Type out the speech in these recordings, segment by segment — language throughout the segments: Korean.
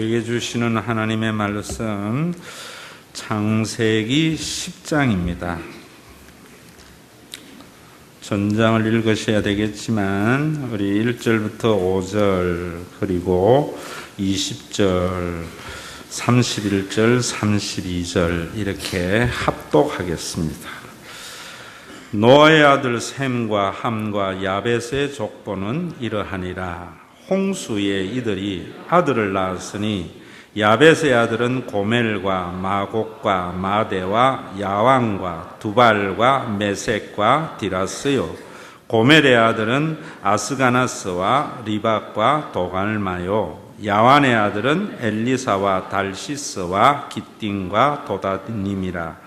우리에게 주시는 하나님의 말씀 창세기 10장입니다. 전장을 읽으셔야 되겠지만 우리 1절부터 5절 그리고 20절 31절 32절 이렇게 합독하겠습니다. 노아의 아들 셈과 함과 야벳의 족보는 이러하니라. 홍수에 이들이 아들을 낳았으니 야벳의 아들은 고멜과 마곡과 마대와 야왕과 두발과 메섹과 디라스요. 고멜의 아들은 아스가나스와 리박과 도갈마요. 야완의 아들은 엘리사와 달시스와 기띵과 도다님이라.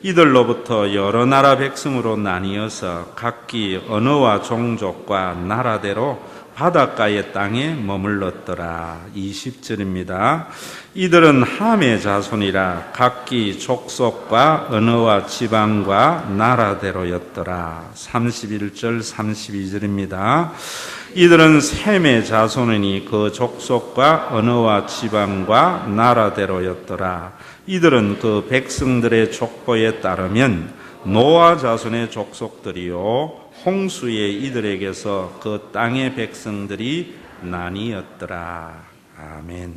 이들로부터 여러 나라 백성으로 나뉘어서 각기 언어와 종족과 나라대로 바닷가의 땅에 머물렀더라. 20절입니다. 이들은 함의 자손이라 각기 족속과 언어와 지방과 나라대로였더라. 31절 32절입니다. 이들은 셈의 자손이니 그 족속과 언어와 지방과 나라대로였더라. 이들은 그 백성들의 족보에 따르면 노아 자손의 족속들이요 홍수에 이들에게서 그 땅의 백성들이 나뉘었더라. 아멘.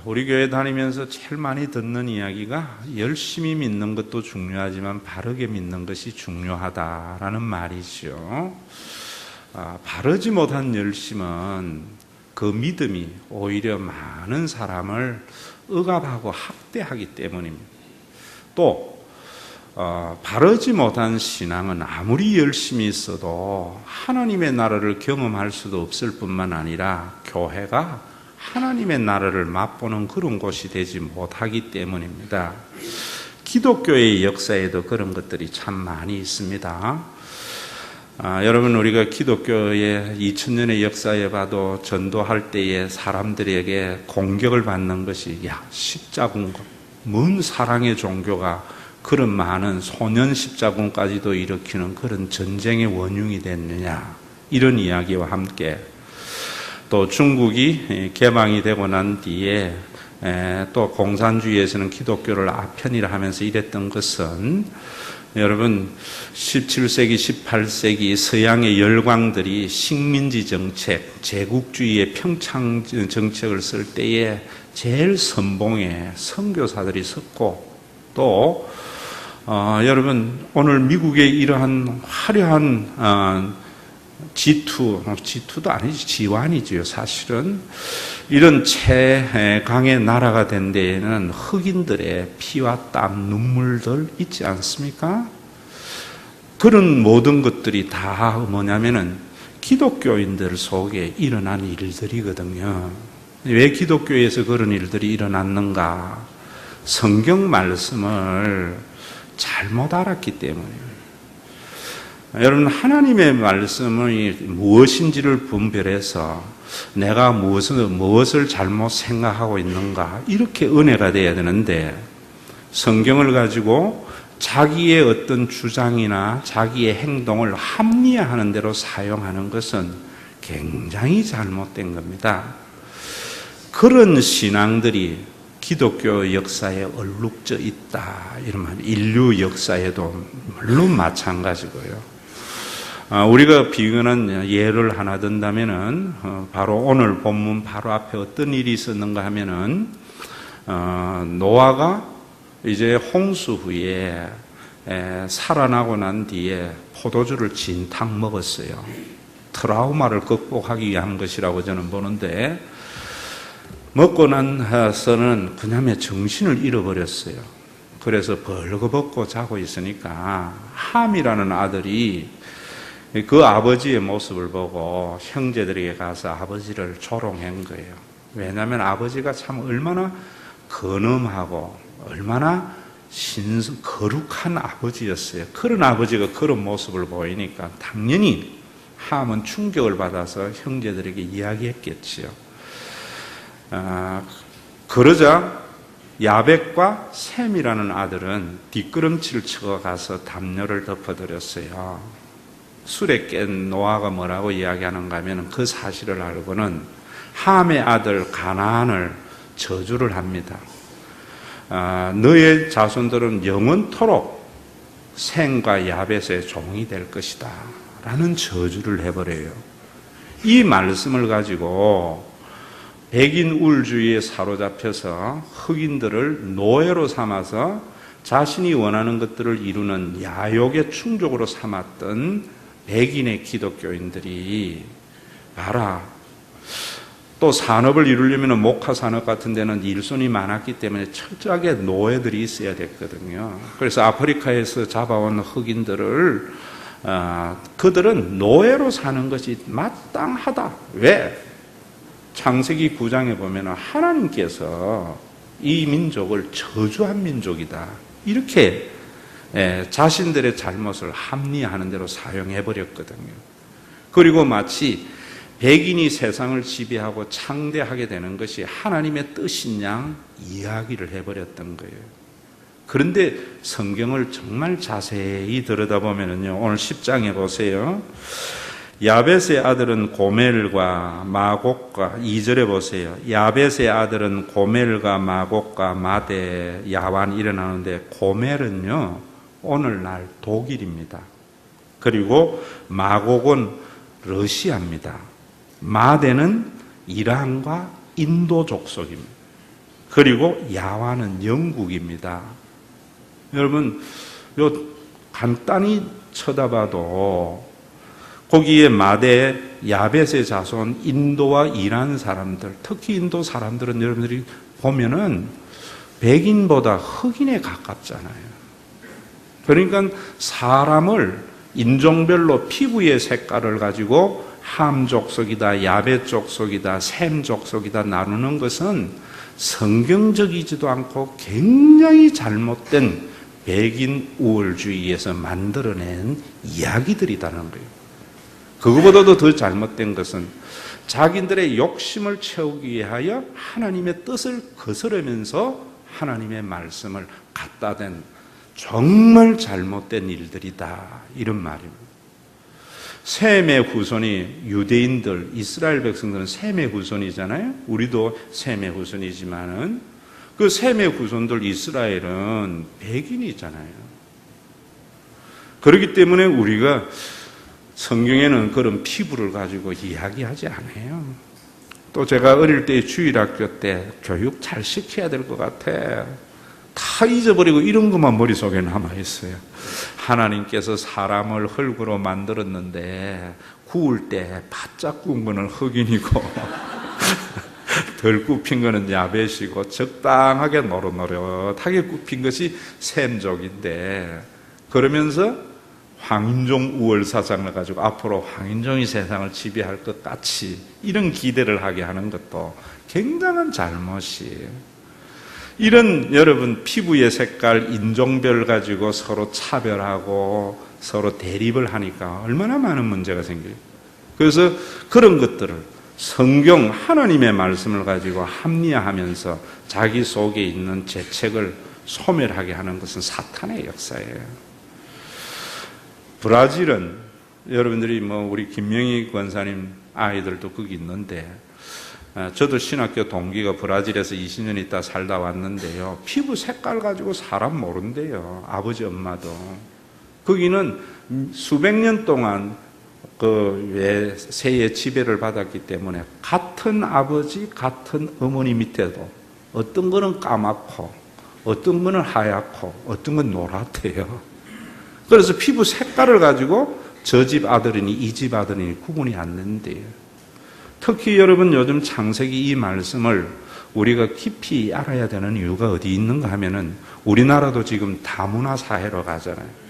우리 교회 다니면서 제일 많이 듣는 이야기가 열심히 믿는 것도 중요하지만 바르게 믿는 것이 중요하다라는 말이죠. 바르지 못한 열심은 그 믿음이 오히려 많은 사람을 억압하고 학대하기 때문입니다. 또 바르지 못한 신앙은 아무리 열심히 있어도 하나님의 나라를 경험할 수도 없을 뿐만 아니라 교회가 하나님의 나라를 맛보는 그런 곳이 되지 못하기 때문입니다. 기독교의 역사에도 그런 것들이 참 많이 있습니다. 여러분, 우리가 기독교의 2000년의 역사에 봐도 전도할 때에 사람들에게 공격을 받는 것이 십자군, 뭔 사랑의 종교가 그런 많은 소년 십자군까지도 일으키는 그런 전쟁의 원흉이 됐느냐, 이런 이야기와 함께 또 중국이 개방이 되고 난 뒤에 또 공산주의에서는 기독교를 아편이라 하면서 이랬던 것은 여러분 17세기 18세기 서양의 열광들이 식민지 정책, 제국주의의 평창 정책을 쓸 때에 제일 선봉에 선교사들이 섰고 또 여러분 오늘 미국의 이러한 화려한 G2도 아니지 G1이지요. 사실은 이런 최강의 나라가 된 데에는 흑인들의 피와 땀, 눈물들 있지 않습니까? 그런 모든 것들이 다 뭐냐면은 기독교인들 속에 일어난 일들이거든요. 왜 기독교에서 그런 일들이 일어났는가? 성경 말씀을 잘못 알았기 때문이에요. 여러분, 하나님의 말씀이 무엇인지를 분별해서 내가 무엇을 잘못 생각하고 있는가, 이렇게 은혜가 돼야 되는데 성경을 가지고 자기의 어떤 주장이나 자기의 행동을 합리화하는 대로 사용하는 것은 굉장히 잘못된 겁니다. 그런 신앙들이 기독교 역사에 얼룩져 있다, 이러면 인류 역사에도 물론 마찬가지고요. 우리가 비근한 예를 하나 든다면은 바로 오늘 본문 바로 앞에 어떤 일이 있었는가 하면은 노아가 이제 홍수 후에 살아나고 난 뒤에 포도주를 진탕 먹었어요. 트라우마를 극복하기 위한 것이라고 저는 보는데 먹고 나서는 그녀의 정신을 잃어버렸어요. 그래서 벌거벗고 자고 있으니까 함이라는 아들이 그 아버지의 모습을 보고 형제들에게 가서 아버지를 조롱한 거예요. 왜냐하면 아버지가 참 얼마나 근엄하고 얼마나 거룩한 아버지였어요. 그런 아버지가 그런 모습을 보이니까 당연히 함은 충격을 받아서 형제들에게 이야기했겠지요. 그러자 야벳과 셈이라는 아들은 뒷걸음치를 치고 가서 담요를 덮어드렸어요. 술에 깬 노아가 뭐라고 이야기하는가 하면 그 사실을 알고는 함의 아들 가나안을 저주를 합니다. 너의 자손들은 영원토록 셈과 야벳의 종이 될 것이다 라는 저주를 해버려요. 이 말씀을 가지고 백인 우월주의에 사로잡혀서 흑인들을 노예로 삼아서 자신이 원하는 것들을 이루는 야욕의 충족으로 삼았던 백인의 기독교인들이 봐라, 또 산업을 이루려면 목화 산업 같은 데는 일손이 많았기 때문에 철저하게 노예들이 있어야 됐거든요. 그래서 아프리카에서 잡아온 흑인들을 그들은 노예로 사는 것이 마땅하다. 왜? 창세기 9장에 보면 하나님께서 이 민족을 저주한 민족이다, 이렇게 자신들의 잘못을 합리화하는 대로 사용해버렸거든요. 그리고 마치 백인이 세상을 지배하고 창대하게 되는 것이 하나님의 뜻인 양 이야기를 해버렸던 거예요. 그런데 성경을 정말 자세히 들여다보면요, 오늘 10장에 보세요. 야벳의 아들은 고멜과 마곡과, 2절에 보세요. 야벳의 아들은 고멜과 마곡과 마대, 야완 일어나는데, 고멜은요 오늘날 독일입니다. 그리고 마곡은 러시아입니다. 마대는 이란과 인도 족속입니다. 그리고 야완은 영국입니다. 여러분, 요 간단히 쳐다봐도 거기에 마대, 야벳의 자손, 인도와 이란 사람들, 특히 인도 사람들은 여러분들이 보면은 백인보다 흑인에 가깝잖아요. 그러니까 사람을 인종별로 피부의 색깔을 가지고 함 족속이다, 야벳 족속이다, 셈 족속이다 나누는 것은 성경적이지도 않고 굉장히 잘못된 백인 우월주의에서 만들어낸 이야기들이라는 거예요. 그거보다도 더 잘못된 것은 자기들의 욕심을 채우기 위하여 하나님의 뜻을 거스르면서 하나님의 말씀을 갖다 댄 정말 잘못된 일들이다, 이런 말입니다. 셈의 후손이 유대인들, 이스라엘 백성들은 셈의 후손이잖아요. 우리도 셈의 후손이지만은 그 셈의 후손들 이스라엘은 백인이잖아요. 그렇기 때문에 우리가 성경에는 그런 피부를 가지고 이야기하지 않아요. 또 제가 어릴 때 주일학교 때 교육 잘 시켜야 될 것 같아. 다 잊어버리고 이런 것만 머릿속에 남아있어요. 하나님께서 사람을 흙으로 만들었는데 구울 때 바짝 구운 거는 흑인이고 덜 굽힌 거는 야벳이고 적당하게 노릇노릇하게 굽힌 것이 셈족인데, 그러면서 황인종 우월 사상을 가지고 앞으로 황인종이 세상을 지배할 것 같이 이런 기대를 하게 하는 것도 굉장한 잘못이에요. 이런 여러분 피부의 색깔, 인종별 가지고 서로 차별하고 서로 대립을 하니까 얼마나 많은 문제가 생겨요. 그래서 그런 것들을 성경 하나님의 말씀을 가지고 합리화하면서 자기 속에 있는 죄책을 소멸하게 하는 것은 사탄의 역사예요. 브라질은 여러분들이 우리 김명희 권사님 아이들도 거기 있는데, 저도 신학교 동기가 브라질에서 20년 있다 살다 왔는데요, 피부 색깔 가지고 사람 모른대요. 아버지 엄마도. 거기는 수백 년 동안 그 세의 지배를 받았기 때문에 같은 아버지, 같은 어머니 밑에도 어떤 거는 까맣고 어떤 거는 하얗고 어떤 건 노랗대요. 그래서 피부 색깔을 가지고 저 집 아들이니 이 집 아들이니 구분이 안 된대요. 특히 여러분 요즘 창세기 이 말씀을 우리가 깊이 알아야 되는 이유가 어디 있는가 하면은 우리나라도 지금 다문화 사회로 가잖아요.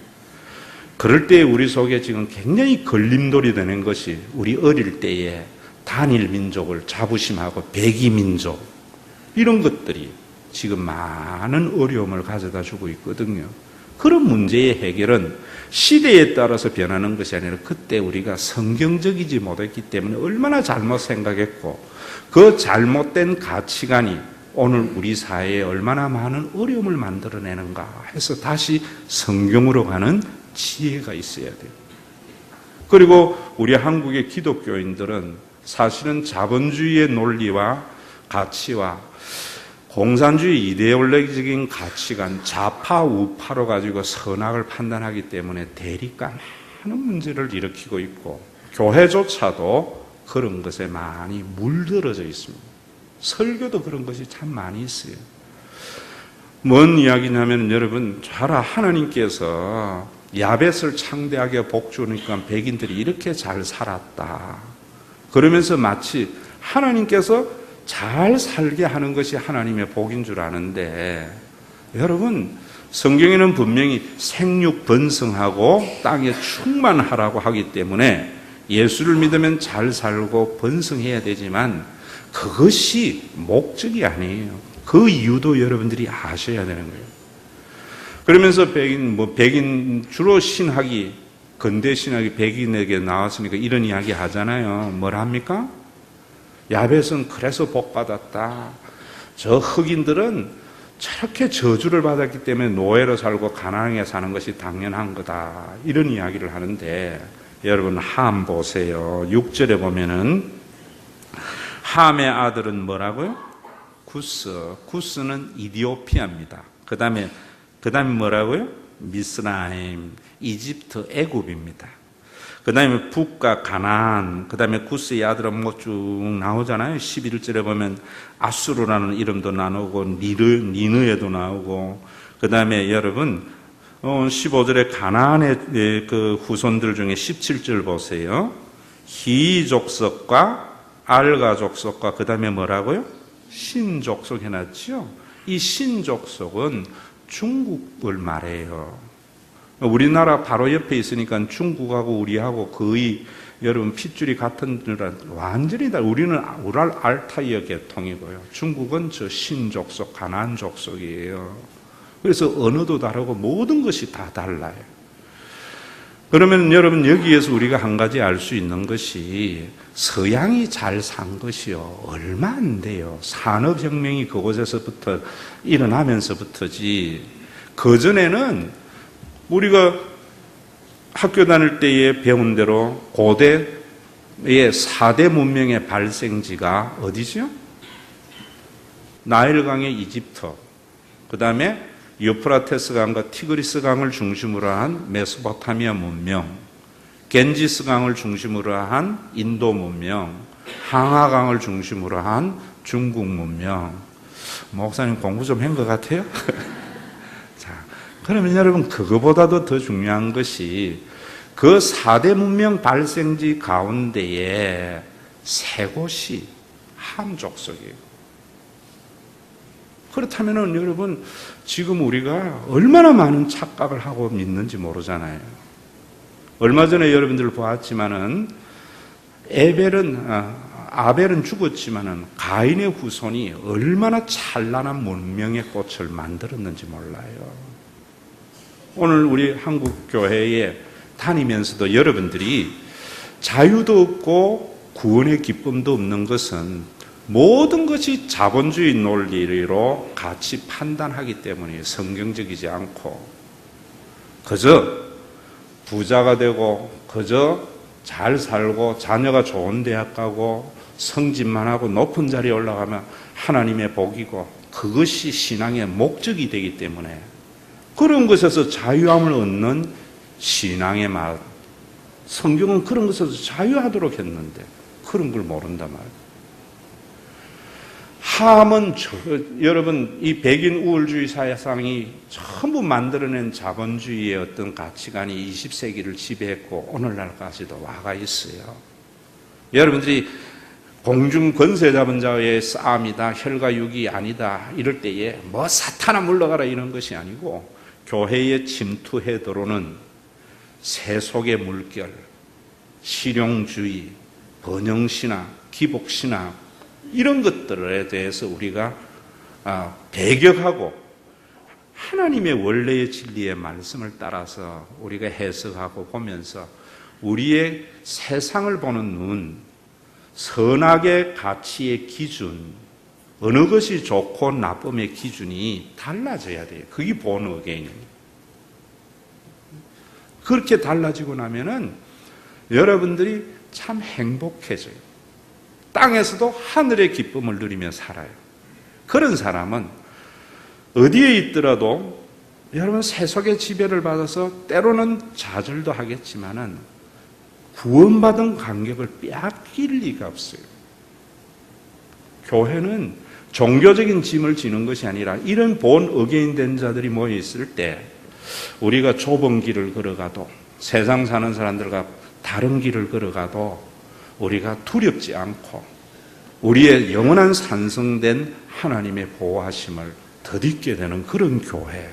그럴 때 우리 속에 지금 굉장히 걸림돌이 되는 것이 우리 어릴 때에 단일 민족을 자부심하고 백이 민족, 이런 것들이 지금 많은 어려움을 가져다 주고 있거든요. 그런 문제의 해결은 시대에 따라서 변하는 것이 아니라 그때 우리가 성경적이지 못했기 때문에 얼마나 잘못 생각했고 그 잘못된 가치관이 오늘 우리 사회에 얼마나 많은 어려움을 만들어내는가 해서 다시 성경으로 가는 지혜가 있어야 돼요. 그리고 우리 한국의 기독교인들은 사실은 자본주의의 논리와 가치와 공산주의 이데올로기적인 가치관, 좌파 우파로 가지고 선악을 판단하기 때문에 대립과 많은 문제를 일으키고 있고, 교회조차도 그런 것에 많이 물들어져 있습니다. 설교도 그런 것이 참 많이 있어요. 뭔 이야기냐면, 여러분 잘 알아. 하나님께서 야벳을 창대하게 복주니까 백인들이 이렇게 잘 살았다. 그러면서 마치 하나님께서 잘 살게 하는 것이 하나님의 복인 줄 아는데, 여러분 성경에는 분명히 생육 번성하고 땅에 충만하라고 하기 때문에 예수를 믿으면 잘 살고 번성해야 되지만 그것이 목적이 아니에요. 그 이유도 여러분들이 아셔야 되는 거예요. 그러면서 백인 주로 신학이, 근대 신학이 백인에게 나왔으니까 이런 이야기 하잖아요. 뭘 합니까? 야벳은 그래서 복받았다. 저 흑인들은 저렇게 저주를 받았기 때문에 노예로 살고 가난하게 사는 것이 당연한 거다. 이런 이야기를 하는데, 여러분 함 보세요. 6절에 보면은 함의 아들은 뭐라고요? 구스. 구스는 이디오피아입니다. 그 다음에 뭐라고요? 미스라임, 이집트, 애굽입니다. 그 다음에 북과 가나안, 그 다음에 구스의 아들은 뭐 쭉 나오잖아요. 11절에 보면 아수르라는 이름도 나오고 니느에도 나오고, 그 다음에 여러분 15절에 가나안의 그 후손들 중에 17절 보세요. 히 족속과 알가 족속과 그 다음에 뭐라고요? 신 족속 해놨죠. 이 신 족속은 중국을 말해요. 우리나라 바로 옆에 있으니까 중국하고 우리하고 거의 여러분 핏줄이 같은 줄 완전히 다르. 우리는 우랄 알타이어 계통이고요. 중국은 저 신족속, 가나안 족속이에요. 그래서 언어도 다르고 모든 것이 다 달라요. 그러면 여러분 여기에서 우리가 한 가지 알 수 있는 것이, 서양이 잘 산 것이요 얼마 안 돼요. 산업혁명이 그곳에서부터 일어나면서부터지, 그전에는 우리가 학교 다닐 때에 배운 대로 고대의 4대 문명의 발생지가 어디죠? 나일강의 이집트, 그 다음에 유프라테스 강과 티그리스 강을 중심으로 한 메소포타미아 문명, 겐지스 강을 중심으로 한 인도 문명, 항하강을 중심으로 한 중국 문명. 목사님 공부 좀 한 것 같아요? 그러면 여러분 그거보다도 더 중요한 것이 그 4대 문명 발생지 가운데에 세 곳이 함 족속이에요. 그렇다면 여러분 지금 우리가 얼마나 많은 착각을 하고 있는지 모르잖아요. 얼마 전에 여러분들 보았지만은 아벨은 죽었지만은 가인의 후손이 얼마나 찬란한 문명의 꽃을 만들었는지 몰라요. 오늘 우리 한국 교회에 다니면서도 여러분들이 자유도 없고 구원의 기쁨도 없는 것은 모든 것이 자본주의 논리로 같이 판단하기 때문에 성경적이지 않고, 그저 부자가 되고 그저 잘 살고 자녀가 좋은 대학 가고 성진만 하고 높은 자리에 올라가면 하나님의 복이고 그것이 신앙의 목적이 되기 때문에 그런 것에서 자유함을 얻는 신앙의 말, 성경은 그런 것에서 자유하도록 했는데 그런 걸 모른단 말이에요. 함은 여러분 이 백인 우월주의 사상이 전부 만들어낸 자본주의의 어떤 가치관이 20세기를 지배했고 오늘날까지도 와가 있어요. 여러분들이 공중 권세 잡은 자의 싸움이다, 혈과육이 아니다 이럴 때에 뭐 사탄아 물러가라 이런 것이 아니고, 교회에 침투해 들어오는 세속의 물결, 실용주의, 번영신학, 기복신학 이런 것들에 대해서 우리가 배격하고 하나님의 원래의 진리의 말씀을 따라서 우리가 해석하고 보면서 우리의 세상을 보는 눈, 선악의 가치의 기준, 어느 것이 좋고 나쁨의 기준이 달라져야 돼요. 그게 본 어게인입니다. 그렇게 달라지고 나면은 여러분들이 참 행복해져요. 땅에서도 하늘의 기쁨을 누리며 살아요. 그런 사람은 어디에 있더라도 여러분 세속의 지배를 받아서 때로는 좌절도 하겠지만은 구원받은 감격을 빼앗길 리가 없어요. 교회는 종교적인 짐을 지는 것이 아니라 이런 본 의개인된 자들이 모여 있을 때 우리가 좁은 길을 걸어가도 세상 사는 사람들과 다른 길을 걸어가도 우리가 두렵지 않고 우리의 영원한 산성된 하나님의 보호하심을 덧입게 되는 그런 교회,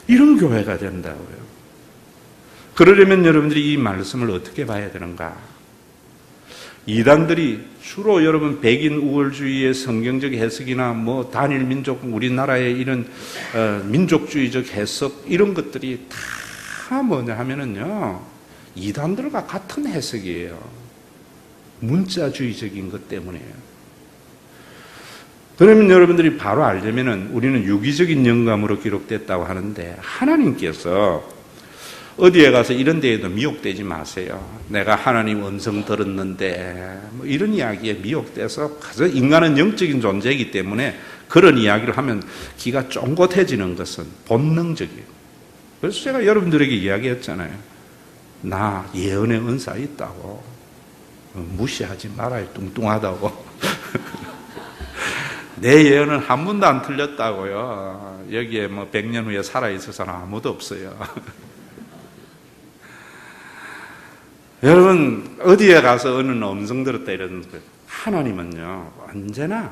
이런 교회가 된다고요. 그러려면 여러분들이 이 말씀을 어떻게 봐야 되는가? 이단들이 주로 여러분 백인 우월주의의 성경적 해석이나 뭐 단일 민족, 우리나라의 이런 민족주의적 해석 이런 것들이 다 뭐냐 하면은요, 이단들과 같은 해석이에요. 문자주의적인 것 때문에요. 그러면 여러분들이 바로 알려면은 우리는 유기적인 영감으로 기록됐다고 하는데 하나님께서 어디에 가서 이런 데에도 미혹되지 마세요. 내가 하나님 음성 들었는데 뭐 이런 이야기에 미혹돼서 가서 인간은 영적인 존재이기 때문에 그런 이야기를 하면 기가 쫑긋해지는 것은 본능적이에요. 그래서 제가 여러분들에게 이야기했잖아요. 나 예언의 은사 있다고. 무시하지 말아요. 뚱뚱하다고. 내 예언은 한 번도 안 틀렸다고요. 여기에 뭐 100년 후에 살아있어서는 아무도 없어요. 여러분 어디에 가서 어느 음성 들었다 이러는 거예요. 하나님은요 언제나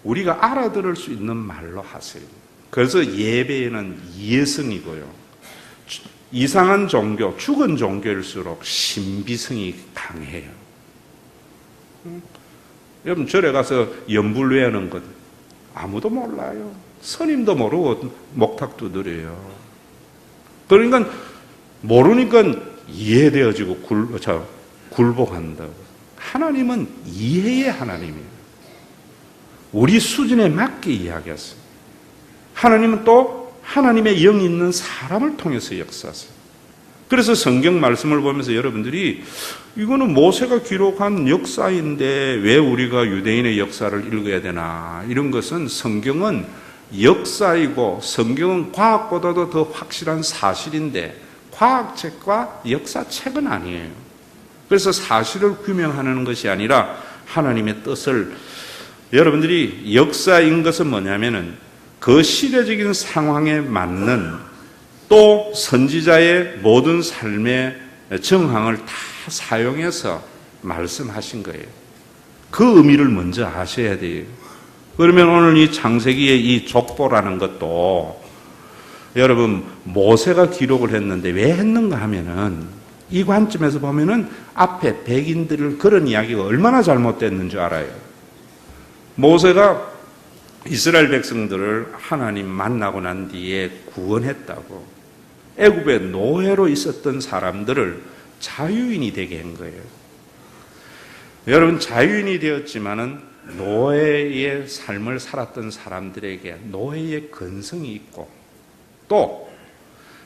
우리가 알아들을 수 있는 말로 하세요. 그래서 예배에는 예성이고요, 이상한 종교, 죽은 종교일수록 신비성이 강해요. 여러분 절에 가서 연불외하는 것 아무도 몰라요. 스님도 모르고 목탁도 드려요. 그러니까 모르니까 이해되어지고 굴복한다고. 하나님은 이해의 하나님이에요. 우리 수준에 맞게 이야기하세요. 하나님은 또 하나님의 영이 있는 사람을 통해서 역사하세요. 그래서 성경 말씀을 보면서 여러분들이 이거는 모세가 기록한 역사인데 왜 우리가 유대인의 역사를 읽어야 되나, 이런 것은 성경은 역사이고 성경은 과학보다도 더 확실한 사실인데 과학책과 역사책은 아니에요. 그래서 사실을 규명하는 것이 아니라 하나님의 뜻을, 여러분들이 역사인 것은 뭐냐면은 그 시대적인 상황에 맞는 또 선지자의 모든 삶의 정황을 다 사용해서 말씀하신 거예요. 그 의미를 먼저 아셔야 돼요. 그러면 오늘 이 창세기의 이 족보라는 것도 여러분 모세가 기록을 했는데 왜 했는가 하면은 이 관점에서 보면은 앞에 백인들을 그런 이야기가 얼마나 잘못됐는 줄 알아요. 모세가 이스라엘 백성들을 하나님 만나고 난 뒤에 구원했다고 애굽의 노예로 있었던 사람들을 자유인이 되게 한 거예요. 여러분 자유인이 되었지만은 노예의 삶을 살았던 사람들에게 노예의 근성이 있고 또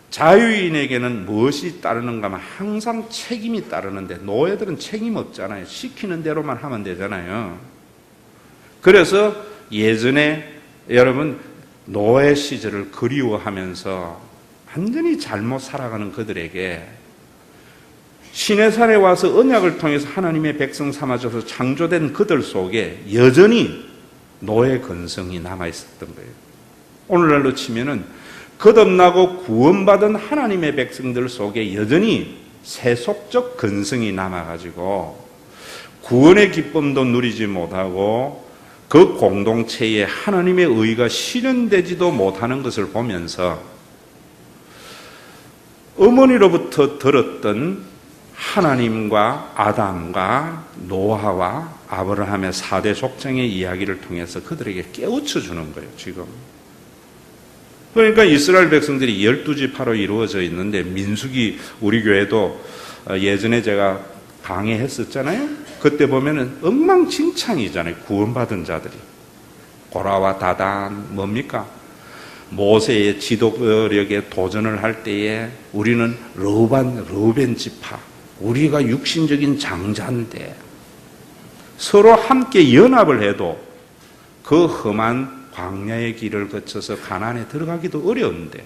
자유인에게는 무엇이 따르는가 하면 항상 책임이 따르는데 노예들은 책임 없잖아요. 시키는 대로만 하면 되잖아요. 그래서 예전에 여러분 노예 시절을 그리워하면서 완전히 잘못 살아가는 그들에게 시내산에 와서 언약을 통해서 하나님의 백성 삼아줘서 창조된 그들 속에 여전히 노예 근성이 남아있었던 거예요. 오늘날로 치면은 거듭나고 구원받은 하나님의 백성들 속에 여전히 세속적 근성이 남아가지고 구원의 기쁨도 누리지 못하고 그 공동체에 하나님의 의가 실현되지도 못하는 것을 보면서 어머니로부터 들었던 하나님과 아담과 노아와 아브라함의 4대 족장의 이야기를 통해서 그들에게 깨우쳐 주는 거예요, 지금. 그러니까 이스라엘 백성들이 12지파로 이루어져 있는데 민수기 우리 교회도 예전에 제가 강의했었잖아요. 그때 보면은 엉망진창이잖아요. 구원받은 자들이. 고라와 다단 뭡니까? 모세의 지도력에 도전을 할 때에 우리는 르벤 지파, 우리가 육신적인 장자인데 서로 함께 연합을 해도 그 험한 광야의 길을 거쳐서 가나안에 들어가기도 어려운데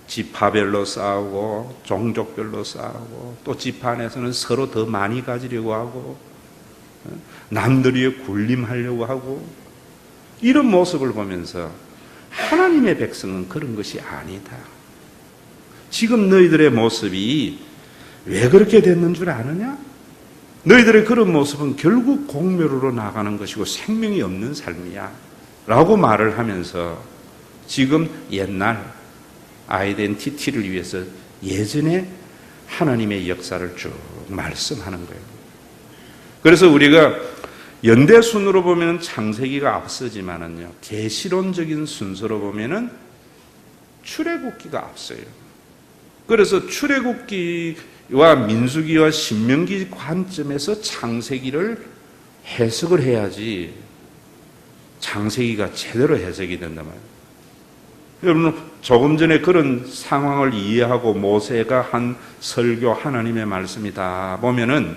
지파별로 싸우고 종족별로 싸우고 또 지파 안에서는 서로 더 많이 가지려고 하고 남들이 군림하려고 하고 이런 모습을 보면서 하나님의 백성은 그런 것이 아니다. 지금 너희들의 모습이 왜 그렇게 됐는 줄 아느냐? 너희들의 그런 모습은 결국 공멸으로 나가는 것이고 생명이 없는 삶이야 라고 말을 하면서 지금 옛날 아이덴티티를 위해서 예전에 하나님의 역사를 쭉 말씀하는 거예요. 그래서 우리가 연대순으로 보면 창세기가 앞서지만은요, 계시론적인 순서로 보면은 출애굽기가 앞서요. 그래서 출애굽기와 민수기와 신명기 관점에서 창세기를 해석을 해야지 창세기가 제대로 해석이 된단 말이에요. 여러분, 조금 전에 그런 상황을 이해하고 모세가 한 설교, 하나님의 말씀이다 보면은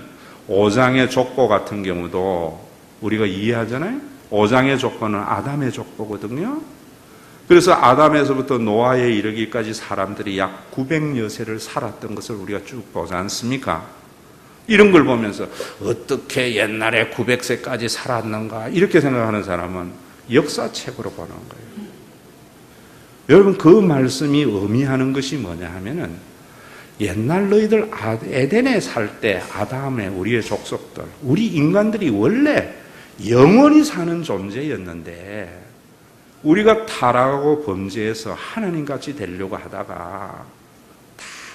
5장의 족보 같은 경우도 우리가 이해하잖아요. 5장의 족보는 아담의 족보거든요. 그래서 아담에서부터 노아에 이르기까지 사람들이 약 900여 세를 살았던 것을 우리가 쭉 보지 않습니까? 이런 걸 보면서 어떻게 옛날에 900세까지 살았는가 이렇게 생각하는 사람은 역사책으로 보는 거예요. 여러분, 그 말씀이 의미하는 것이 뭐냐 하면은 옛날 너희들 에덴에 살 때 아담의 우리의 족속들, 우리 인간들이 원래 영원히 사는 존재였는데 우리가 타락하고 범죄해서 하나님같이 되려고 하다가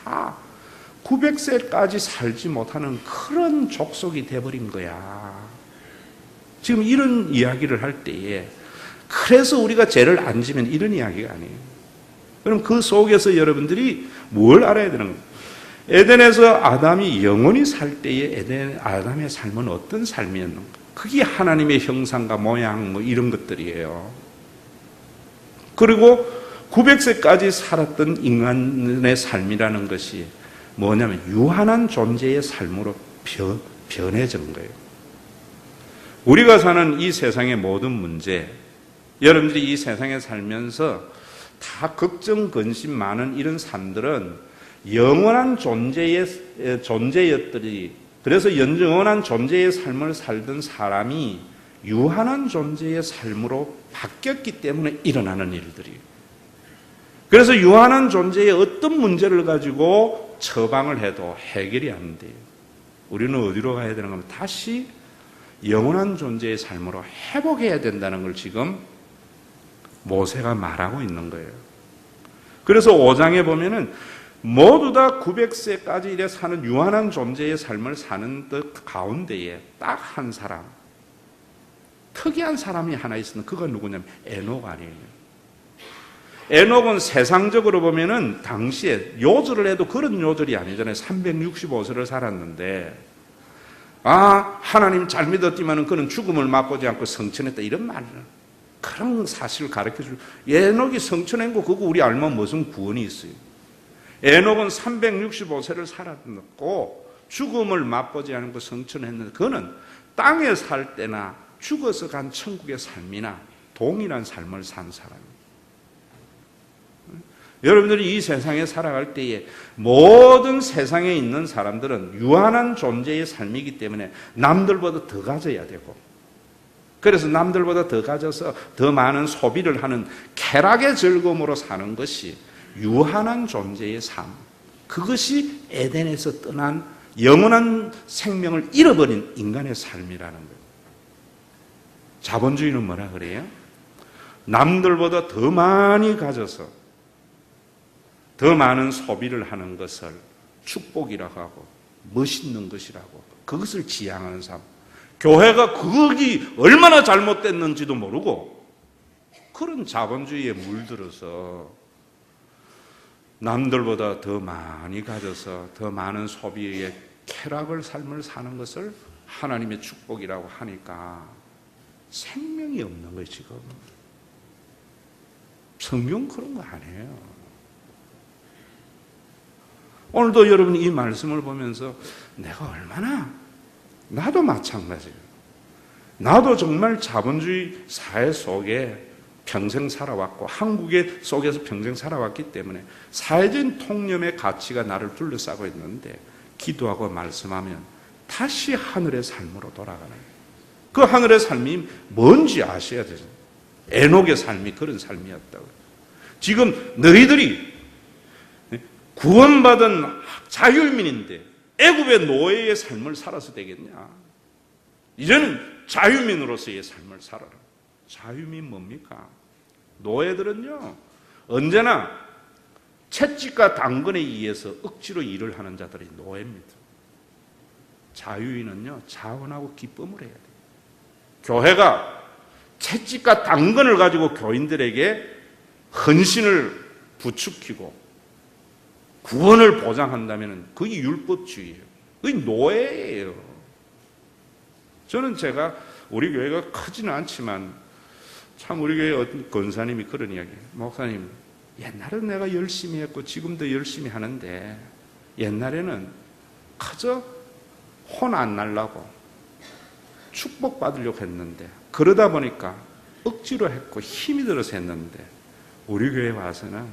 다 900세까지 살지 못하는 그런 족속이 돼버린 거야. 지금 이런 이야기를 할 때에 그래서 우리가 죄를 안 지면 이런 이야기가 아니에요. 그럼 그 속에서 여러분들이 뭘 알아야 되는 거예요? 에덴에서 아담이 영원히 살 때의 아담의 삶은 어떤 삶이었는가? 그게 하나님의 형상과 모양 뭐 이런 것들이에요. 그리고 900세까지 살았던 인간의 삶이라는 것이 뭐냐면 유한한 존재의 삶으로 변해진 거예요. 우리가 사는 이 세상의 모든 문제, 여러분들이 이 세상에 살면서 다 걱정, 근심 많은 이런 삶들은 영원한 존재였더니, 그래서 영원한 존재의 삶을 살던 사람이 유한한 존재의 삶으로 바뀌었기 때문에 일어나는 일들이에요. 그래서 유한한 존재의 어떤 문제를 가지고 처방을 해도 해결이 안 돼요. 우리는 어디로 가야 되는가 하면 다시 영원한 존재의 삶으로 회복해야 된다는 걸 지금 모세가 말하고 있는 거예요. 그래서 5장에 보면은 모두 다 900세까지 이래 사는 유한한 존재의 삶을 사는 것 가운데에 딱 한 사람, 특이한 사람이 하나 있었는데 그가 누구냐면 에녹 아니에요. 에녹은 세상적으로 보면은 당시에 요절을 해도 그런 요절이 아니잖아요. 365세를 살았는데 하나님 잘 믿었지만 그는 죽음을 맛보지 않고 성천했다 이런 말이에요. 그런 사실을 가르쳐주고 에녹이 성천한 거 그거 우리 알면 무슨 구원이 있어요. 에녹은 365세를 살았고 죽음을 맛보지 않고 성천했는데 그는 땅에 살 때나 죽어서 간 천국의 삶이나 동일한 삶을 산 사람입니다. 여러분들이 이 세상에 살아갈 때에 모든 세상에 있는 사람들은 유한한 존재의 삶이기 때문에 남들보다 더 가져야 되고, 그래서 남들보다 더 가져서 더 많은 소비를 하는 쾌락의 즐거움으로 사는 것이 유한한 존재의 삶, 그것이 에덴에서 떠난 영원한 생명을 잃어버린 인간의 삶이라는 거예요. 자본주의는 뭐라 그래요? 남들보다 더 많이 가져서 더 많은 소비를 하는 것을 축복이라고 하고 멋있는 것이라고 그것을 지향하는 삶. 교회가 그것이 얼마나 잘못됐는지도 모르고 그런 자본주의에 물들어서 남들보다 더 많이 가져서 더 많은 소비의 쾌락을 삶을 사는 것을 하나님의 축복이라고 하니까 생명이 없는 거예요. 지금 성경 그런 거 아니에요. 오늘도 여러분이 이 말씀을 보면서 내가 얼마나, 나도 마찬가지예요. 나도 정말 자본주의 사회 속에 평생 살아왔고 한국의 속에서 평생 살아왔기 때문에 사회적인 통념의 가치가 나를 둘러싸고 있는데 기도하고 말씀하면 다시 하늘의 삶으로 돌아가는 거예요. 그 하늘의 삶이 뭔지 아셔야 되죠. 에녹의 삶이 그런 삶이었다고. 지금 너희들이 구원받은 자유민인데 애굽의 노예의 삶을 살아서 되겠냐? 이제는 자유민으로서의 삶을 살아라. 자유민 뭡니까? 노예들은요, 언제나 채찍과 당근에 의해서 억지로 일을 하는 자들이 노예입니다. 자유인은요, 자원하고 기쁨을 해야 돼요. 교회가 채찍과 당근을 가지고 교인들에게 헌신을 부추기고 구원을 보장한다면 그게 율법주의예요. 그게 노예예요. 저는 제가 우리 교회가 크지는 않지만 참 우리 교회 어떤 권사님이 그런 이야기해요. 목사님, 옛날에는 내가 열심히 했고 지금도 열심히 하는데 옛날에는 그저 혼 안 날라고 축복받으려고 했는데 그러다 보니까 억지로 했고 힘이 들어서 했는데 우리 교회 와서는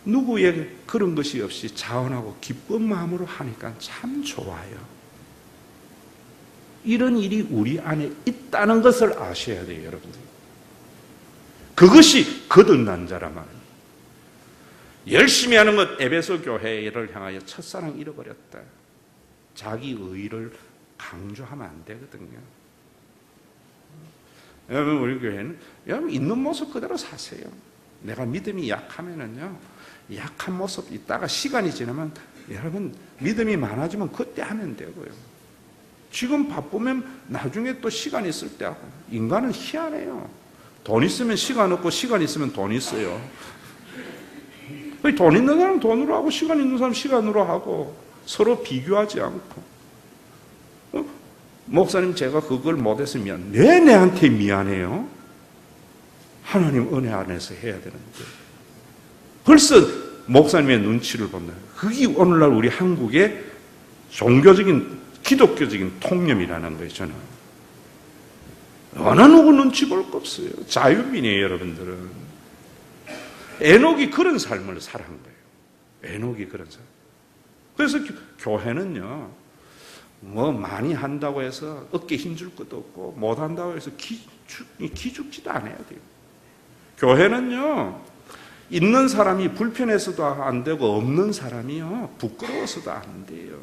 누구에게 그런 것이 없이 자원하고 기쁜 마음으로 하니까 참 좋아요. 이런 일이 우리 안에 있다는 것을 아셔야 돼요, 여러분들. 그것이 거듭난 자라 말이에요. 열심히 하는 것, 에베소 교회를 향하여 첫사랑 잃어버렸다. 자기 의를 강조하면 안 되거든요. 여러분, 우리 교회는 여러분 있는 모습 그대로 사세요. 내가 믿음이 약하면은요, 약한 모습 있다가 시간이 지나면 여러분 믿음이 많아지면 그때 하면 되고요. 지금 바쁘면 나중에 또 시간 있을 때 하고. 인간은 희한해요. 돈 있으면 시간 없고 시간 있으면 돈 있어요. 돈 있는 사람은 돈으로 하고 시간 있는 사람은 시간으로 하고 서로 비교하지 않고. 목사님 제가 그걸 못했으면 왜 내한테 미안해요? 하나님 은혜 안에서 해야 되는데. 벌써 목사님의 눈치를 본다. 그게 오늘날 우리 한국의 종교적인 기독교적인 통념이라는 거예요. 저는 어느 누구 눈치 볼 거 없어요. 자유민이에요, 여러분들은. 에녹이 그런 삶을 살아간 거예요. 에녹이 그런 삶. 그래서 교회는요, 뭐 많이 한다고 해서 어깨 힘줄 것도 없고 못 한다고 해서 기죽지도 않아야 돼요. 교회는요, 있는 사람이 불편해서도 안 되고 없는 사람이요 부끄러워서도 안 돼요.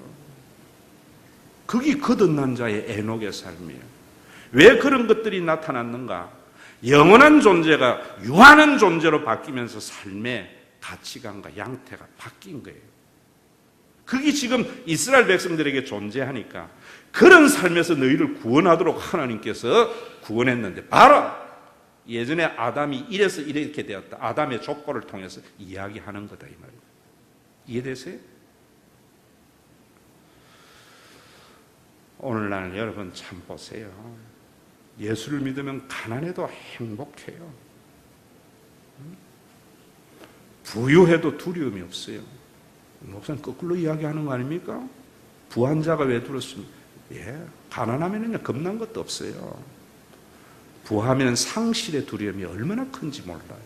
그게 거듭난 자의 에녹의 삶이에요. 왜 그런 것들이 나타났는가? 영원한 존재가 유한한 존재로 바뀌면서 삶의 가치관과 양태가 바뀐 거예요. 그게 지금 이스라엘 백성들에게 존재하니까 그런 삶에서 너희를 구원하도록 하나님께서 구원했는데 바로 예전에 아담이 이래서 이렇게 되었다. 아담의 족보를 통해서 이야기하는 거다 이 말이에요. 이해되세요? 오늘날 여러분 참 보세요. 예수를 믿으면 가난해도 행복해요. 부유해도 두려움이 없어요. 목사님 거꾸로 이야기하는 거 아닙니까? 부한 자가 왜 두렵습니까? 예, 가난하면은요 겁난 것도 없어요. 부하면 상실의 두려움이 얼마나 큰지 몰라요.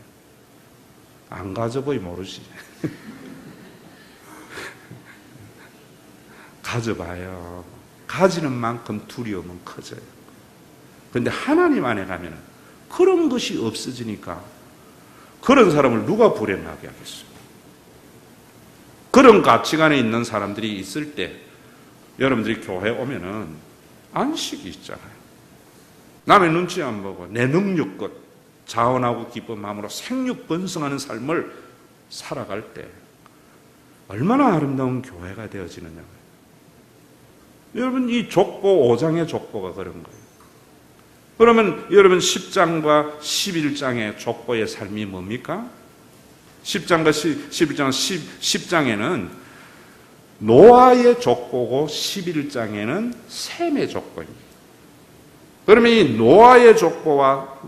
안 가져보이 모르지. 가져봐요. 가지는 만큼 두려움은 커져요. 그런데 하나님 안에 가면 그런 것이 없어지니까 그런 사람을 누가 불행하게 하겠어요? 그런 가치관에 있는 사람들이 있을 때 여러분들이 교회 오면은 안식이 있잖아요. 남의 눈치 안 보고 내 능력껏 자원하고 기쁜 마음으로 생육 번성하는 삶을 살아갈 때 얼마나 아름다운 교회가 되어지느냐. 여러분 이 족보 5장의 족보가 그런 거예요. 그러면 여러분 10장과 11장의 족보의 삶이 뭡니까? 10장과 11장, 10장에는 노아의 족보고 11장에는 셈의 족보입니다. 그러면 이 노아의 족보와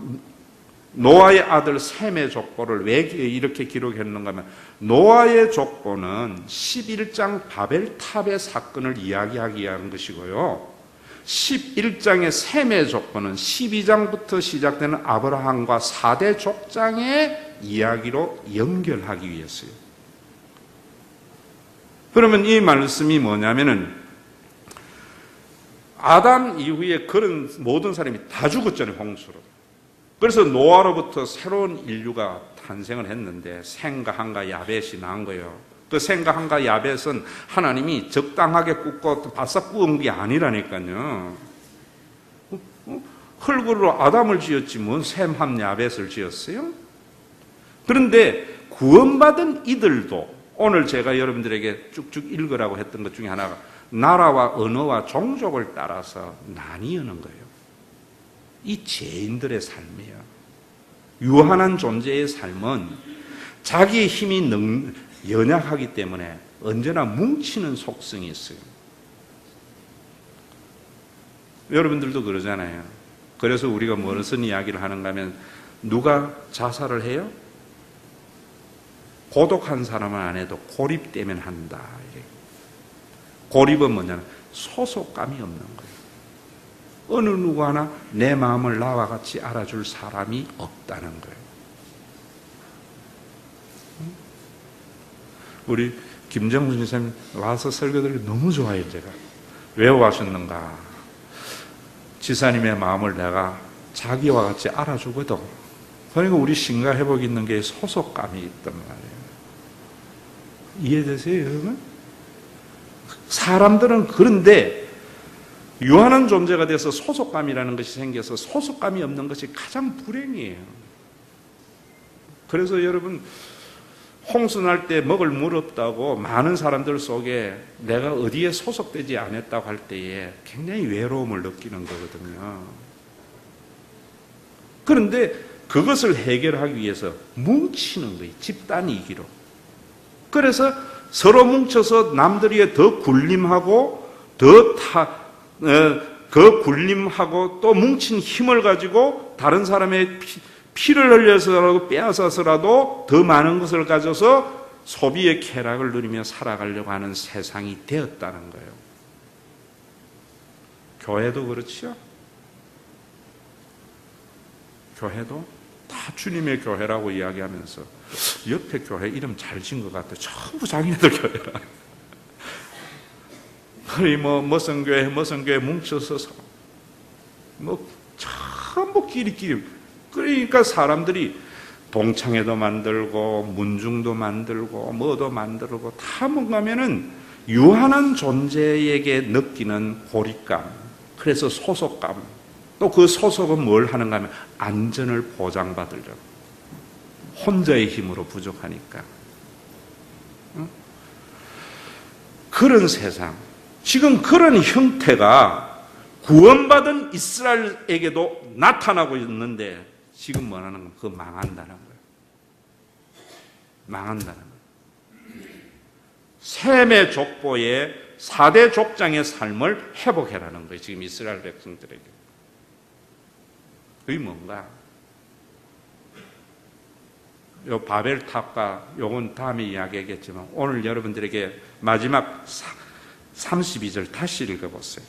노아의 아들 셈의 족보를 왜 이렇게 기록했는가 하면 노아의 족보는 11장 바벨탑의 사건을 이야기하기 위한 것이고요. 11장의 셈의 조건은 12장부터 시작되는 아브라함과 4대 족장의 이야기로 연결하기 위해서요. 그러면 이 말씀이 뭐냐면은 아담 이후에 그런 모든 사람이 다 죽었잖아요, 홍수로. 그래서 노아로부터 새로운 인류가 탄생을 했는데 셈과 함과 야벳이 나온 거예요. 그 셈과 함과 야벳은 하나님이 적당하게 굽고 바싹 구운 게 아니라니까요. 흙으로 아담을 지었지 뭔 셈, 함, 야벳을 지었어요? 그런데 구원받은 이들도 오늘 제가 여러분들에게 쭉쭉 읽으라고 했던 것 중에 하나가 나라와 언어와 종족을 따라서 나뉘는 거예요. 이 죄인들의 삶이에요. 유한한 존재의 삶은 자기의 힘이 연약하기 때문에 언제나 뭉치는 속성이 있어요. 여러분들도 그러잖아요. 그래서 우리가 무슨 이야기를 하는가 하면 누가 자살을 해요? 고독한 사람은 안 해도 고립되면 한다. 고립은 뭐냐면 소속감이 없는 거예요. 어느 누구 하나 내 마음을 나와 같이 알아줄 사람이 없다는 거예요. 우리 김정순 선생님 와서 설교들이 너무 좋아요. 제가 왜 와셨는가? 지사님의 마음을 내가 자기와 같이 알아주거든. 그러니까 우리 신과 회복이 있는 게 소속감이 있단 말이에요. 이해되세요, 여러분? 사람들은 그런데 유한한 존재가 돼서 소속감이라는 것이 생겨서 소속감이 없는 것이 가장 불행이에요. 그래서 여러분 홍수 날 때 먹을 물 없다고 많은 사람들 속에 내가 어디에 소속되지 않았다고 할 때에 굉장히 외로움을 느끼는 거거든요. 그런데 그것을 해결하기 위해서 뭉치는 거예요. 집단이기로. 그래서 서로 뭉쳐서 남들이 더 굴림하고 더 굴림하고 또 뭉친 힘을 가지고 다른 사람의 피를 흘려서라도 빼앗아서라도 더 많은 것을 가져서 소비의 쾌락을 누리며 살아가려고 하는 세상이 되었다는 거예요. 교회도 그렇죠? 교회도 다 주님의 교회라고 이야기하면서 옆에 교회 이름 잘 지은 것 같아. 전부 자기네들 교회라. 거의 무슨 교회 뭉쳐서 전부 끼리끼리. 그러니까 사람들이 동창회도 만들고 문중도 만들고 뭐도 만들고 다 뭔가면은 유한한 존재에게 느끼는 고립감, 그래서 소속감, 또 그 소속은 뭘 하는가 하면 안전을 보장받으려고. 혼자의 힘으로 부족하니까. 그런 세상, 지금 그런 형태가 구원받은 이스라엘에게도 나타나고 있는데 지금 뭐라는 건 그거 망한다는 거예요. 망한다는 거예요. 셈의 족보의 4대 족장의 삶을 회복해라는 거예요. 지금 이스라엘 백성들에게. 그게 뭔가? 요 바벨탑과 요건 다음에 이야기하겠지만 오늘 여러분들에게 마지막 32절 다시 읽어보세요.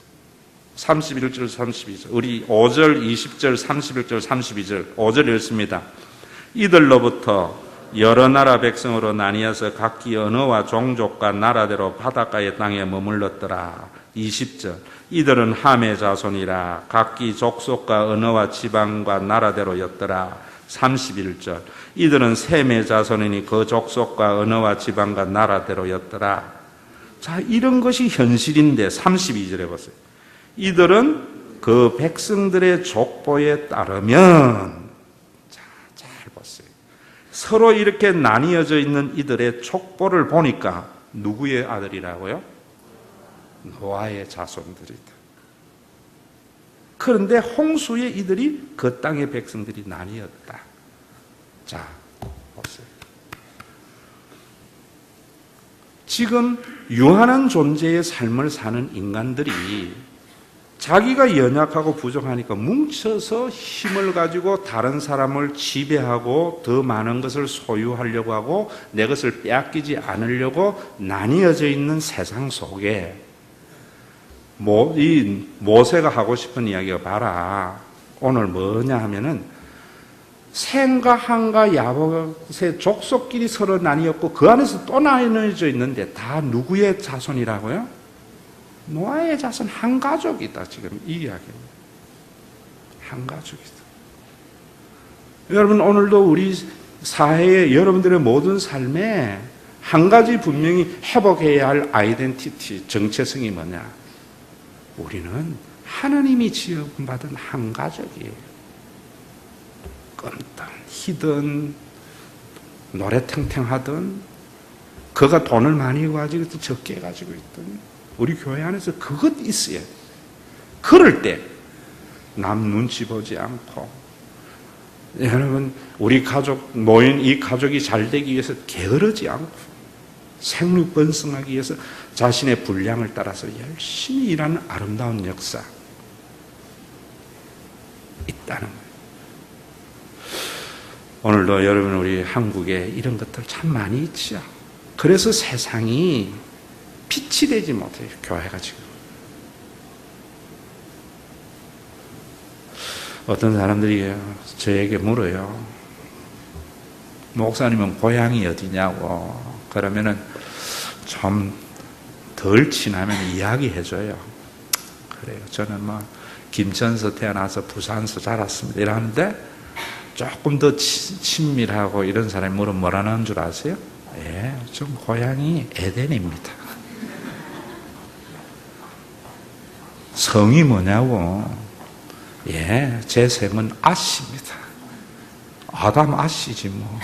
31절 32절 우리 5절 20절 31절 32절 5절 읽습니다. 이들로부터 여러 나라 백성으로 나뉘어서 각기 언어와 종족과 나라대로 바닷가의 땅에 머물렀더라. 20절 이들은 함의 자손이라 각기 족속과 언어와 지방과 나라대로였더라. 31절 이들은 셈의 자손이니 그 족속과 언어와 지방과 나라대로였더라. 자, 이런 것이 현실인데 32절에 보세요. 이들은 그 백성들의 족보에 따르면, 자, 잘 보세요. 서로 이렇게 나뉘어져 있는 이들의 족보를 보니까 누구의 아들이라고요? 노아의 자손들이다. 그런데 홍수에 이들이 그 땅의 백성들이 나뉘었다. 자, 보세요. 지금 유한한 존재의 삶을 사는 인간들이 자기가 연약하고 부족하니까 뭉쳐서 힘을 가지고 다른 사람을 지배하고 더 많은 것을 소유하려고 하고 내 것을 빼앗기지 않으려고 나뉘어져 있는 세상 속에 이 모세가 하고 싶은 이야기가 봐라. 오늘 뭐냐 하면은 셈과 함과 야봇의 족속끼리 서로 나뉘었고 그 안에서 또 나뉘어져 있는데 다 누구의 자손이라고요? 노아의 자손 한 가족이다. 지금 이 이야기입니다. 한 가족이다. 여러분 오늘도 우리 사회의 여러분들의 모든 삶에 한 가지 분명히 회복해야 할 아이덴티티, 정체성이 뭐냐? 우리는 하나님이 지어받은 한 가족이에요. 껌든 희든 노래 탱탱하든 그가 돈을 많이 가지고 적게 가지고 있든 우리 교회 안에서 그것 있어야 돼. 그럴 때 남 눈치 보지 않고 여러분 우리 가족 모인 이 가족이 잘 되기 위해서 게으르지 않고 생육번성하기 위해서 자신의 분량을 따라서 열심히 일하는 아름다운 역사 있다는 거예요. 오늘도 여러분 우리 한국에 이런 것들 참 많이 있죠. 그래서 세상이 빛이 되지 못해요. 교회가 지금. 어떤 사람들이 저에게 물어요. 목사님은 고향이 어디냐고. 그러면은 좀 덜 친하면 이야기해줘요. 그래요. 저는 김천서 태어나서 부산서 자랐습니다. 이러는데 조금 더 친밀하고 이런 사람이 물으면 뭐라는 줄 아세요? 예, 좀 고향이 에덴입니다. 성이 뭐냐고. 예, 제 성은 아씨입니다. 아담 아씨지 뭐.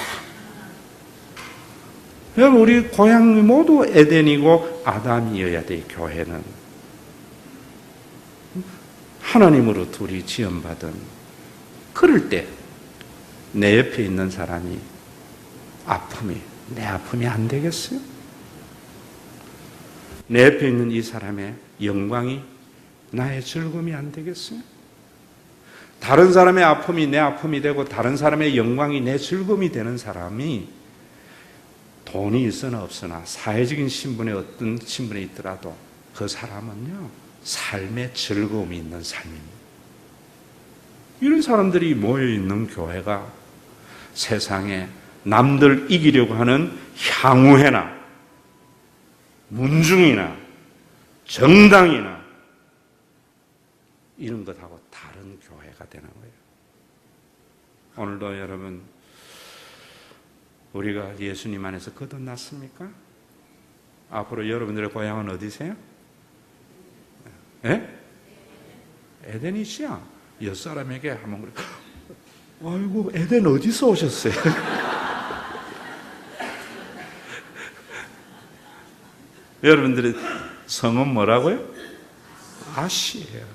여러분 우리 고향이 모두 에덴이고 아담이어야 돼. 교회는 하나님으로 둘이 지음받은. 그럴 때 내 옆에 있는 사람이 내 아픔이 안 되겠어요? 내 옆에 있는 이 사람의 영광이 나의 즐거움이 안 되겠어요? 다른 사람의 아픔이 내 아픔이 되고 다른 사람의 영광이 내 즐거움이 되는 사람이 돈이 있으나 없으나 사회적인 신분에 어떤 신분에 있더라도 그 사람은요 삶의 즐거움이 있는 삶입니다. 이런 사람들이 모여있는 교회가 세상에 남들 이기려고 하는 향후회나 문중이나 정당이나 이런 것하고 다른 교회가 되는 거예요. 오늘도 여러분 우리가 예수님 안에서 거듭났습니까? 앞으로 여러분들의 고향은 어디세요? 예? 에덴이시야. 옛사람에게 한번 그래. 아이고 에덴 어디서 오셨어요? 여러분들의 성은 뭐라고요? 아씨예요.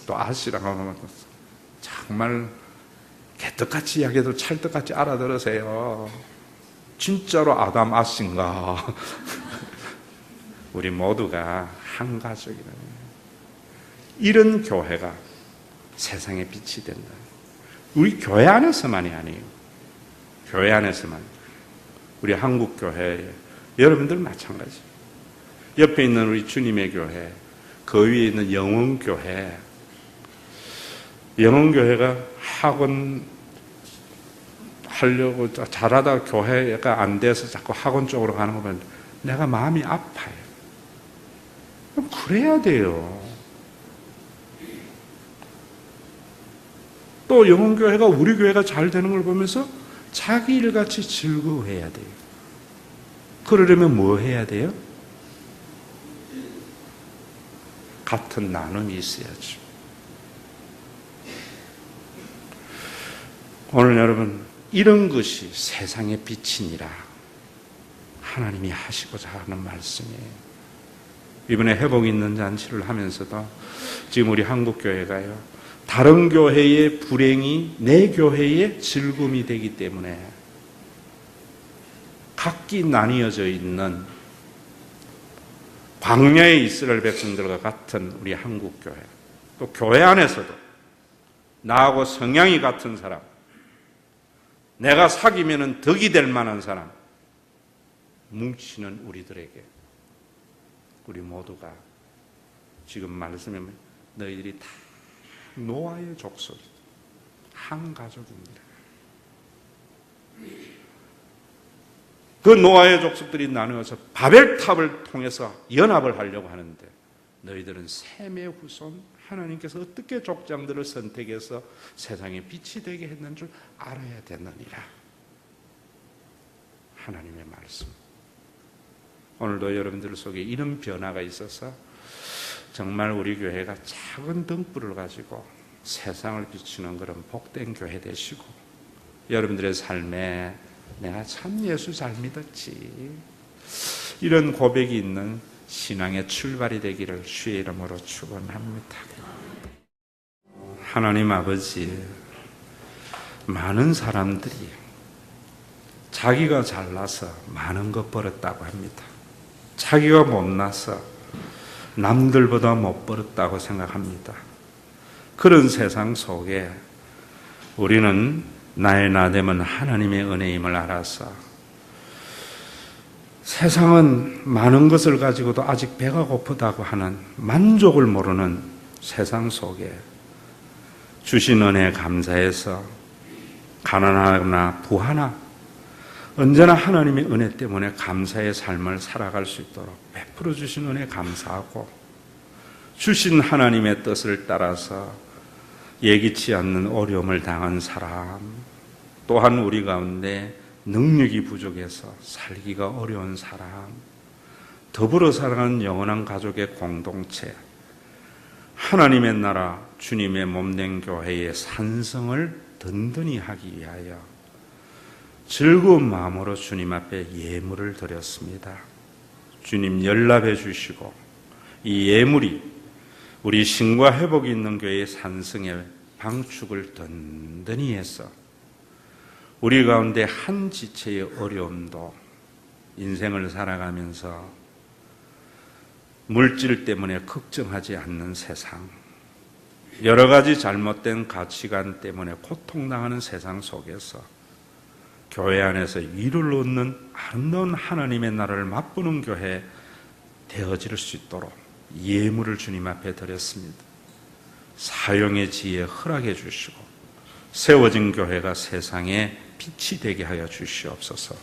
또 아씨라고 하면 정말 개떡같이 이야기해도 찰떡같이 알아들으세요. 진짜로 아담 아씨인가? 우리 모두가 한 가족이라는 이런 교회가 세상에 빛이 된다. 우리 교회 안에서만이 아니에요. 교회 안에서만. 우리 한국 교회 여러분들 마찬가지. 옆에 있는 우리 주님의 교회, 그 위에 있는 영원교회. 영원교회가 학원 하려고 잘하다 교회가 안 돼서 자꾸 학원 쪽으로 가는 거 보면 내가 마음이 아파요. 그래야 돼요. 또 영혼교회가 우리 교회가 잘 되는 걸 보면서 자기 일같이 즐거워해야 돼요. 그러려면 뭐 해야 돼요? 같은 나눔이 있어야죠. 오늘 여러분 이런 것이 세상의 빛이니라 하나님이 하시고자 하는 말씀이에요. 이번에 회복 있는 잔치를 하면서도 지금 우리 한국교회가요 다른 교회의 불행이 내 교회의 즐거움이 되기 때문에 각기 나뉘어져 있는 광야의 이스라엘 백성들과 같은 우리 한국교회, 또 교회 안에서도 나하고 성향이 같은 사람, 내가 사귀면 덕이 될 만한 사람 뭉치는 우리들에게 우리 모두가 지금 말씀에 너희들이 다 노아의 족속, 한 가족입니다. 그 노아의 족속들이 나누어서 바벨탑을 통해서 연합을 하려고 하는데 너희들은 셈의 후손, 하나님께서 어떻게 족장들을 선택해서 세상에 빛이 되게 했는 줄 알아야 되느니라. 하나님의 말씀. 오늘도 여러분들 속에 이런 변화가 있어서 정말 우리 교회가 작은 등불을 가지고 세상을 비추는 그런 복된 교회 되시고, 여러분들의 삶에 내가 참 예수 잘 믿었지, 이런 고백이 있는 신앙의 출발이 되기를 주의 이름으로 축원합니다. 하나님 아버지, 많은 사람들이 자기가 잘나서 많은 것 벌었다고 합니다. 자기가 못나서 남들보다 못 벌었다고 생각합니다. 그런 세상 속에 우리는 나의 나됨은 하나님의 은혜임을 알아서 세상은 많은 것을 가지고도 아직 배가 고프다고 하는 만족을 모르는 세상 속에 주신 은혜에 감사해서 가난하거나 부하나 언제나 하나님의 은혜 때문에 감사의 삶을 살아갈 수 있도록 베풀어 주신 은혜에 감사하고, 주신 하나님의 뜻을 따라서 예기치 않는 어려움을 당한 사람, 또한 우리 가운데 능력이 부족해서 살기가 어려운 사람, 더불어 살아가는 영원한 가족의 공동체, 하나님의 나라 주님의 몸된 교회의 산성을 든든히 하기 위하여 즐거운 마음으로 주님 앞에 예물을 드렸습니다. 주님 연락해 주시고 이 예물이 우리 신과 회복이 있는 교회의 산성의 방축을 든든히 해서 우리 가운데 한 지체의 어려움도, 인생을 살아가면서 물질 때문에 걱정하지 않는 세상, 여러 가지 잘못된 가치관 때문에 고통당하는 세상 속에서 교회 안에서 위로를 얻는 아름다운 하나님의 나라를 맛보는 교회 되어질 수 있도록 예물을 주님 앞에 드렸습니다. 사용의 지혜 허락해 주시고 세워진 교회가 세상에 빛이 되게 하여 주시옵소서.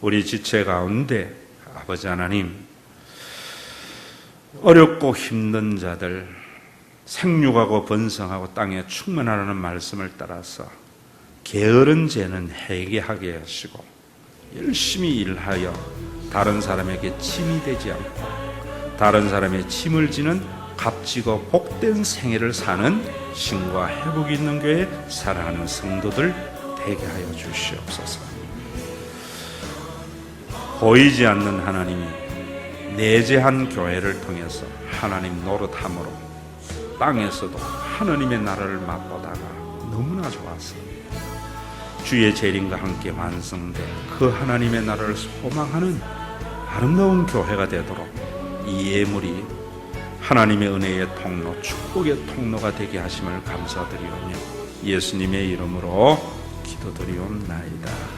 우리 지체 가운데 아버지 하나님, 어렵고 힘든 자들, 생육하고 번성하고 땅에 충만하라는 말씀을 따라서 게으른 죄는 회개하게 하시고 열심히 일하여 다른 사람에게 짐이 되지 않고 다른 사람의 짐을 지는 값지고 복된 생애를 사는 신과 회복이 있는 교회에 살아가는 성도들 되게 하여 주시옵소서. 보이지 않는 하나님이 내재한 교회를 통해서 하나님 노릇함으로 땅에서도 하나님의 나라를 맛보다가 너무나 좋았습니다. 주의 재림과 함께 완성된 그 하나님의 나라를 소망하는 아름다운 교회가 되도록 이 예물이 하나님의 은혜의 통로, 축복의 통로가 되게 하심을 감사드리오며 예수님의 이름으로 기도드리옵나이다.